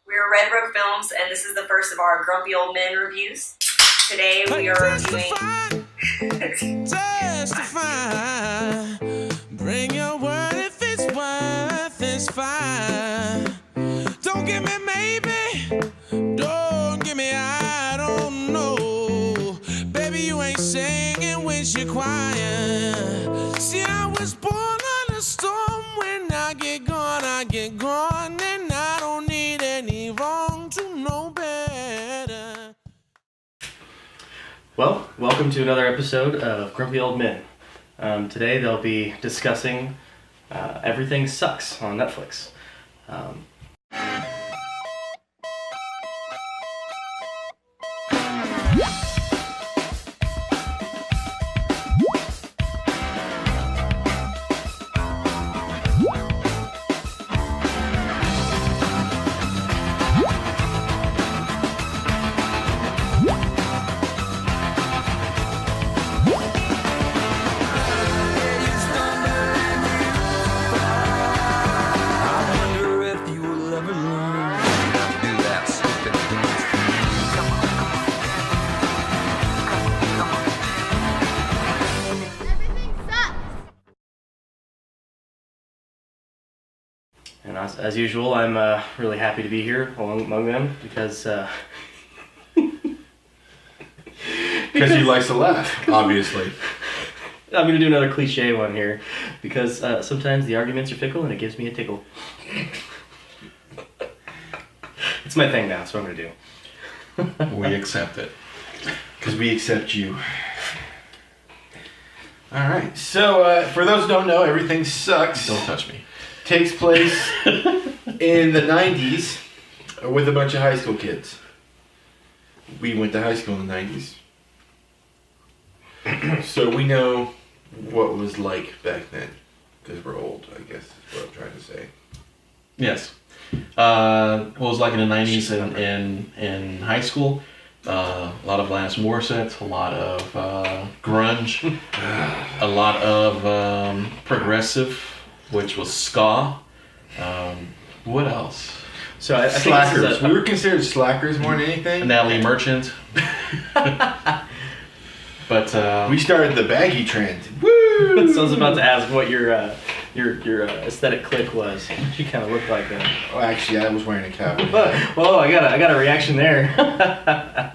We're Red Rook Films, and this is the first of our Grumpy Old Men reviews. Today we are reviewing... Testify. Bring your word if it's worth it's fine. Don't give me maybe. Don't give me I don't know. Baby, you ain't singing when you're crying. See, I was born on a storm. When I get gone, and I don't need any wrong to know better. Well, welcome to another episode of Grumpy Old Men. Today they'll be discussing Everything Sucks on Netflix. And as usual, I'm really happy to be here among them because he likes to laugh, obviously. I'm going to do another cliche one here because sometimes the arguments are fickle and it gives me a tickle. It's my thing now, so I'm going to do. We accept it. Because we accept you. Alright, so for those who don't know, Everything Sucks. Don't touch me. Takes place in the 90s with a bunch of high school kids. We went to high school in the 90s. So we know what it was like back then. Because we're old, I guess is what I'm trying to say. Yes. What it was like in the 90s in high school. A lot of Alanis Morissette, a lot of grunge, a lot of progressive, which was ska. What else? So I think Slackers. We were considered slackers more than anything. Natalie Merchant. But we started the baggy trend. Woo! So I was about to ask what your aesthetic clique was. What you kind of looked like then. Oh, actually, I was wearing a cowboy. Whoa! I got a reaction there.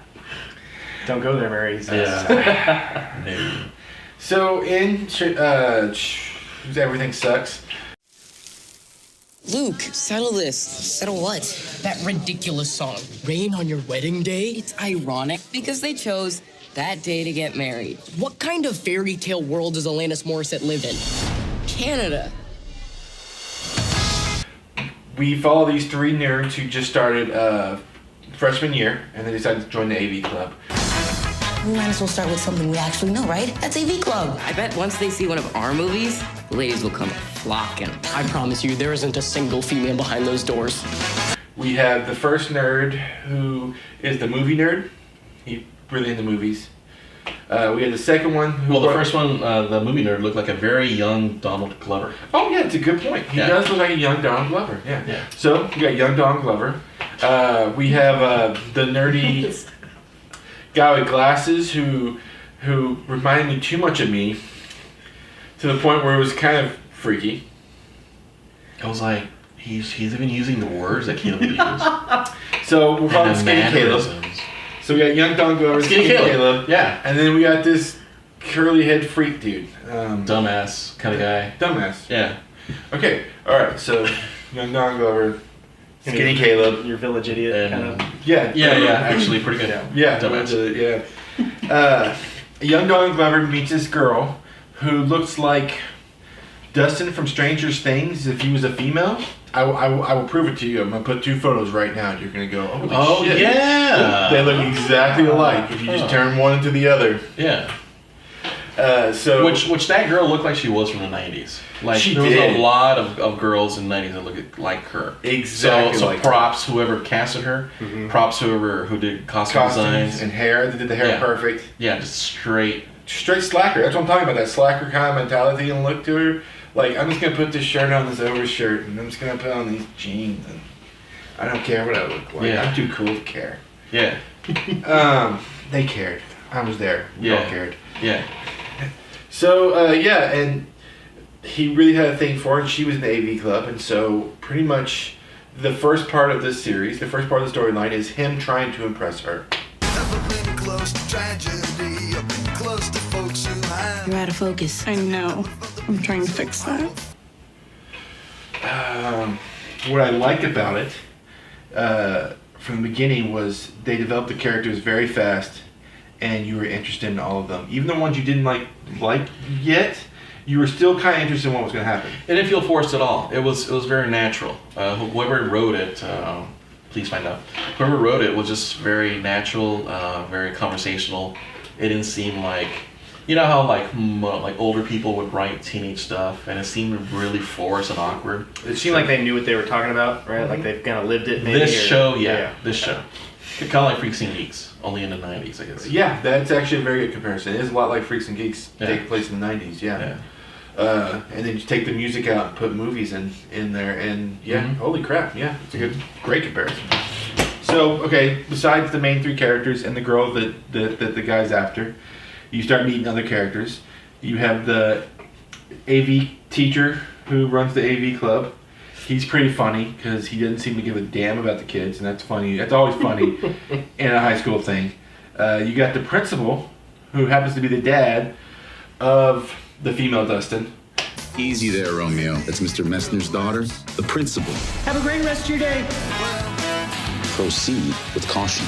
Don't go there, Mary. yeah. Maybe. So in Everything Sucks. Luke, settle this. Settle what? That ridiculous song, Rain on Your Wedding Day. It's ironic because they chose that day to get married. What kind of fairy tale world does Alanis Morissette live in? Canada. We follow these three nerds who just started freshman year, and they decided to join the AV club. We might as well start with something we actually know, right? That's AV Club. I bet once they see one of our movies, the ladies will come flocking. I promise you, there isn't a single female behind those doors. We have the first nerd, who is the movie nerd. He's really into movies. We had the second one. Well, the first one, the movie nerd, looked like a very young Donald Glover. Oh, yeah, it's a good point. He does look like a young Donald Glover, yeah. So, we got young Donald Glover. We have the nerdy guy with glasses who reminded me too much of me to the point where it was kind of freaky. I was like, he's even using the words that Caleb used. So, we'll call him Skinny Caleb. So we got young Don Glover, Skinny Caleb. Yeah. And then we got this curly head freak dude. Dumbass kind of guy. Dumbass. Yeah. Okay, alright, so young Don Glover, Skinny Caleb. Your village idiot kind of. Yeah. Yeah, actually pretty good. Yeah. Dumbass. Yeah. Young Don Glover meets this girl who looks like Dustin from Stranger Things if he was a female. I will prove it to you. I'm going to put two photos right now and you're going to go, oh shit. Yeah. They look exactly alike if you just turn one into the other. Yeah. So Which that girl looked like she was from the 90s. Like she there was did. a lot of girls in the 90s that looked like her. Exactly. So like props whoever casted her. Mm-hmm. Props who did costume designs and hair. They did the hair perfect. Yeah, just straight slacker. That's what I'm talking about. That slacker kind of mentality and look to her. Like, I'm just gonna put this shirt on, this overshirt, and I'm just gonna put on these jeans and I don't care what I look like. Yeah. I'm too cool to care. Yeah. They cared. I was there. We all cared. Yeah. So, and he really had a thing for her, and she was in the AV club, and so pretty much the first part of this series, the first part of the storyline is him trying to impress her. You're out of focus. I know. I'm trying to fix that. What I liked about it from the beginning was they developed the characters very fast, and you were interested in all of them. Even the ones you didn't like yet, you were still kind of interested in what was going to happen. It didn't feel forced at all. It was very natural. Whoever wrote it, please find out. Whoever wrote it was just very natural, very conversational. It didn't seem like, you know how like older people would write teenage stuff, and it seemed really forced and awkward. It seemed like they knew what they were talking about, right? Like they've kind of lived it. Maybe, this show. This show. Kind of like Freaks and Geeks, only in the 90s, I guess. Yeah, that's actually a very good comparison. It is a lot like Freaks and Geeks take place in the 90s, yeah. And then you take the music out and put movies in there, and holy crap, yeah, it's a great comparison. So, okay, besides the main three characters and the girl that the guy's after, you start meeting other characters. You have the AV teacher who runs the AV club. He's pretty funny because he doesn't seem to give a damn about the kids, and that's funny. That's always funny in a high school thing. You got the principal, who happens to be the dad of the female Dustin. Easy there, Romeo. That's Mr. Messner's daughter, the principal. Have a great rest of your day. Proceed with caution.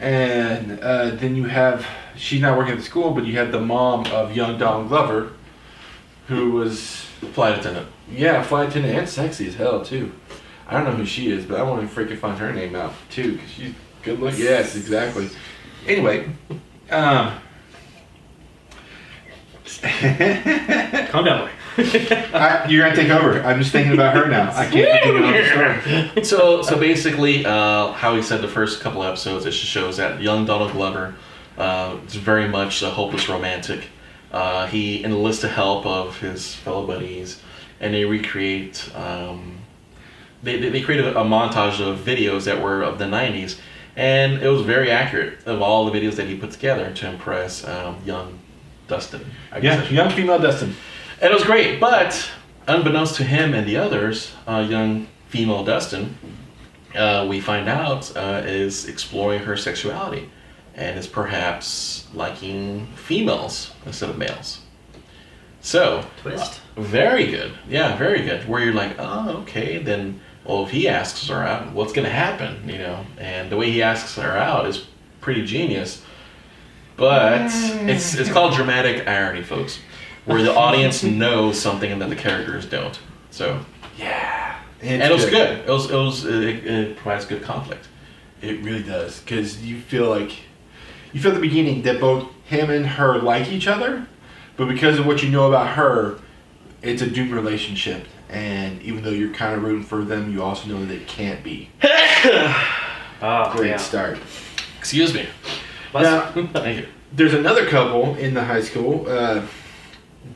And then you have, she's not working at the school, but you have the mom of young Donald Glover, who was... Flight attendant. Yeah, flight attendant, and sexy as hell, too. I don't know who she is, but I want to freaking find her name out, too, because she's good looking. Yes, exactly. Anyway, calm down, boy. you're going to take over. I'm just thinking about her now. I can't think about the story. So basically, how he said the first couple episodes, it just shows that young Donald Glover is very much a hopeless romantic. He enlists the help of his fellow buddies, and they recreate. They created a montage of videos that were of the 90s, and it was very accurate of all the videos that he put together to impress young Dustin. Young female Dustin. And it was great, but unbeknownst to him and the others, young female Dustin, we find out is exploring her sexuality and is perhaps liking females instead of males. So, Twist. Very good. Yeah, very good. Where you're like, oh, okay, then, well, if he asks her out, what's going to happen, you know? And the way he asks her out is pretty genius. But it's called dramatic irony, folks, where the audience knows something and that the characters don't. So yeah, and it was good. It provides good conflict. It really does, because you feel at the beginning that both him and her like each other, but because of what you know about her, it's a doomed relationship. And even though you're kind of rooting for them, you also know that it can't be. Great start. Excuse me. Now, Thank you. There's another couple in the high school,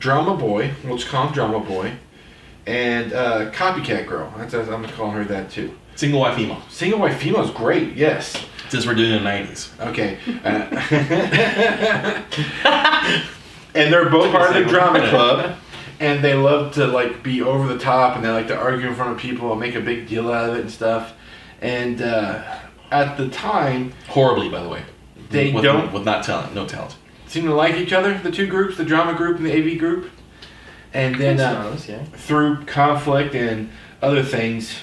Drama Boy, we'll just call him Drama Boy, and Copycat Girl. I'm going to call her that too. Single white female. Single white female is great, yes. Since we're doing it in the 90s. Okay. And they're both part of the drama club, and they love to be over the top, and they like to argue in front of people and make a big deal out of it and stuff. And at the time, horribly, by the way. With no talent. Seem to like each other, the two groups, the drama group and the AV group. And then through conflict and other things,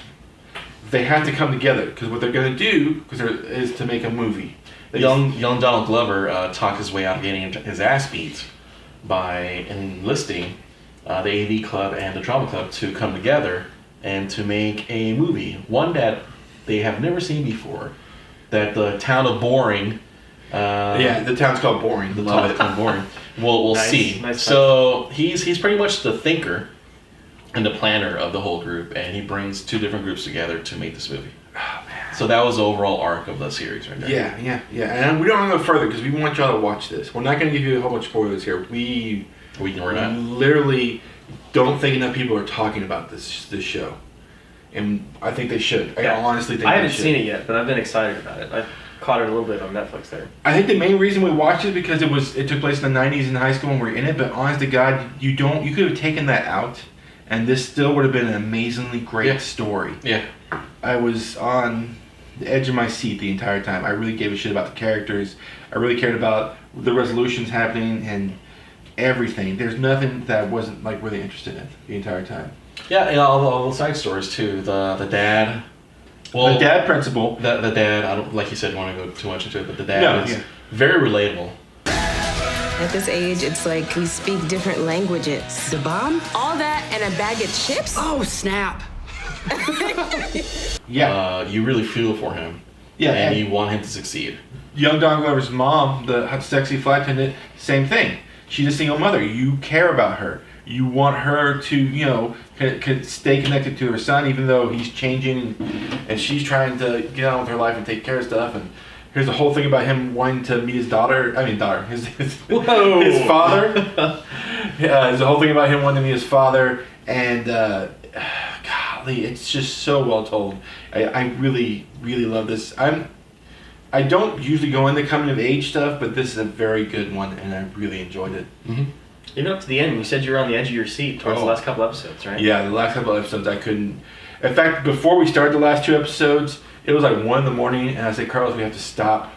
they have to come together, because what they're going to do is to make a movie. Young Donald Glover talked his way out of getting his ass beat by enlisting the AV club and the drama club to come together and to make a movie, one that they have never seen before, that the town of Boring. The town's called Boring. Love it. Boring. We'll see. Nice so he's pretty much the thinker and the planner of the whole group, and he brings two different groups together to make this movie. Oh, man. So that was the overall arc of the series right there. Yeah. And we don't want to go further because we want y'all to watch this. We're not going to give you a whole bunch of spoilers here. We're not. Literally don't think enough people are talking about this show. and I think they should. I Yeah. honestly think I they haven't should. seen it yet, but I've been excited about it. I caught it a little bit on Netflix there. I think the main reason we watched it because it took place in the 90s in high school and we're in it. But honest to God, you could have taken that out, and this still would have been an amazingly great story. Yeah. I was on the edge of my seat the entire time. I really gave a shit about the characters. I really cared about the resolutions happening and everything. There's nothing that I wasn't like really interested in the entire time. Yeah, and all the side stories too. The dad. Well, The dad principal. The dad. I don't, like you said, want to go too much into it, but the dad is very relatable. At this age, it's like we speak different languages. The bomb? All that and a bag of chips? Oh, snap. Yeah. You really feel for him. Yeah, And and- you want him to succeed. Young Don Glover's mom, the hot, sexy flight attendant, same thing. She's a single mother. You care about her. You want her to, you know, can stay connected to her son, even though he's changing, and she's trying to get on with her life and take care of stuff. And here's the whole thing about him wanting to meet his daughter. I mean, daughter. His father. There's the whole thing about him wanting to meet his father, and golly, it's just so well told. I really, really love this. I don't usually go into coming of age stuff, but this is a very good one, and I really enjoyed it. Mm-hmm. Even up to the end, you said you were on the edge of your seat towards the last couple episodes, right? Yeah, the last couple episodes I couldn't. In fact, before we started the last 2 episodes, it was like 1 a.m, and I said, Carlos, we have to stop.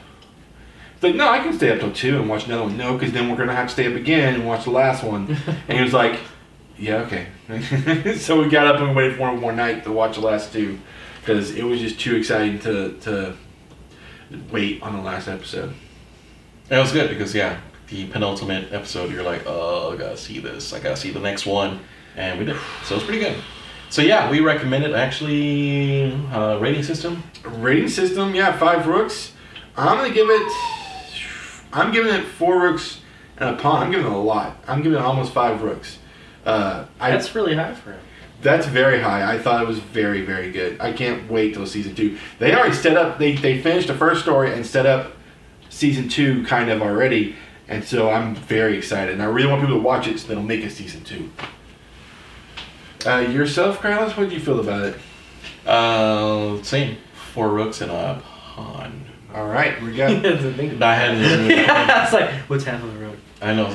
It's like, no, I can stay up till 2 and watch another one. No, because then we're going to have to stay up again and watch the last one. And he was like, yeah, okay. So we got up and we waited for one more night to watch the last 2, because it was just too exciting to wait on the last episode. That was good because the penultimate episode, you're like, oh, I gotta see this. I gotta see the next one, and we did. So it's pretty good. So yeah, we recommend it. Actually, rating system. Rating system, yeah, 5 rooks. I'm giving it 4 rooks and a pawn. I'm giving it a lot. I'm giving it almost 5 rooks. That's really high for him. That's very high. I thought it was very, very good. I can't wait till season 2. They already set up. They finished the first story and set up season 2 kind of already, and so I'm very excited. And I really want people to watch it so they'll make a season 2. Yourself, Carlos, what do you feel about it? Same. 4 rooks and a pawn. All right, we got. I hadn't. It's like, what's half of the road? I know.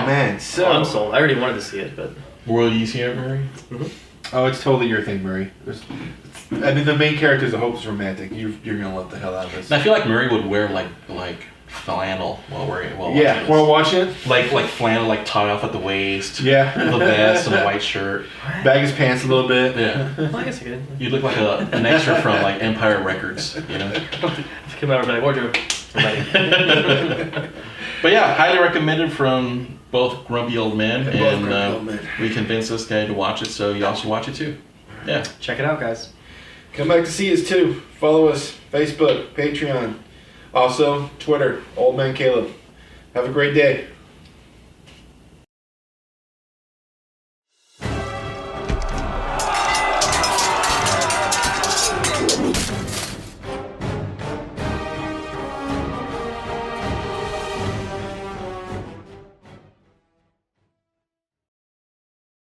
Man, so I'm sold. I already wanted to see it, but. Will you see it, Murray? Oh, it's totally your thing, Murray. I mean, the main character is a hopeless romantic. You're gonna love the hell out of this. And I feel like Murray would wear like flannel while watching it. Like flannel, like tied off at the waist. Yeah. The vest and a white shirt. Bag his pants a little bit. Yeah. Well, I guess I could. You look like an extra from like Empire Records, you know. Come out and be like, wardrobe. But yeah, highly recommended from both Grumpy Old Men and we convinced this guy to watch it, so you also watch it too. Yeah. Check it out, guys. Come back to see us too. Follow us. Facebook, Patreon. Also, Twitter, Old Man Caleb. Have a great day.